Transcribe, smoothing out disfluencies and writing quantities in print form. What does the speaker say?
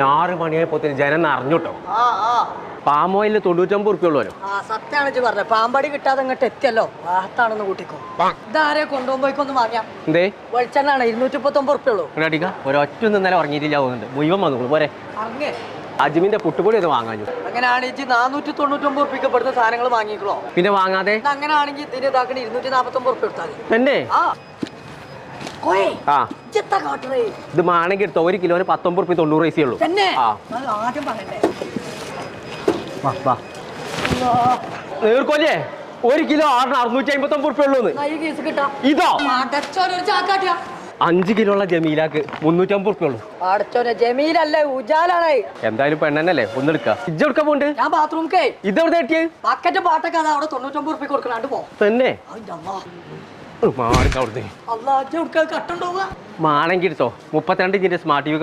6 മണിയായപ്പോത്തിന് ജനം അറിഞ്ഞോട്ടോ. Palm oil 99 റുപ്യ ഉള്ളവരോ. സത്യാണ് പറഞ്ഞത്. പാമ്പടി കിട്ടാതെ അങ്ങോട്ട് എത്തിയല്ലോ. വാഹത്താണെന്ന് കൂട്ടിക്കോ. ഇതാരെ കൊണ്ടുപോയിക്കൊന്ന് വാങ്ങിയാ എന്തേ വെളിച്ചെണ്ണാണ് 239 റുപ്യ ഉള്ളൂ. ഒരൊറ്റ ഇന്നലെ ഉറങ്ങിയിട്ടില്ല പോകുന്നുണ്ട്. മുഴുവൻ വന്നു പോരെ. അജ്മിന്റെ പുട്ടുപൊടി ഒന്ന് വാങ്ങാഞ്ഞു. അങ്ങനെയാണെങ്കിൽ 499 റുപ്യക്ക് പെടുന്ന സാധനങ്ങൾ വാങ്ങിക്കോ. പിന്നെ വാങ്ങാതെ അങ്ങനെയാണെങ്കിൽ ഇതിന് ഇതാക്കണ 249 റുപ്യ എടുത്താൽ എന്നെ ഇത് മാണെങ്കിൽ എടുത്തോ. 1 കിലോന് 19 റുപ്യ 90 പൈസയേ ഉള്ളൂ. നീർക്കൊല്ലേ 1 കിലോ 659 റുപ്യ ഉള്ളൂ. ഇതോ 5 കിലോ ഉള്ള ജമീലാക്ക് 350 റുപ്യ ഉള്ളൂ. ജമീലല്ലേ ഉജാലാണ്. എന്തായാലും പെണ്ണെന്നല്ലേ ഒന്നെടുക്ക. ഇജ്ജ് എടുക്കാൻ പോണ്ട്. ഞാൻ ബാത്റൂമേ ഇതെവിടെ എത്തിയത്? ബക്കറ്റ് പാട്ടൊക്കെ അവിടെ 99 റുപ്യ കൊടുക്കണാണ്ട് പോ. തന്നെ മാണെങ്കിൽ എടുത്തോ. 32 ഇഞ്ചിന്റെ സ്മാർട്ട് ടി വി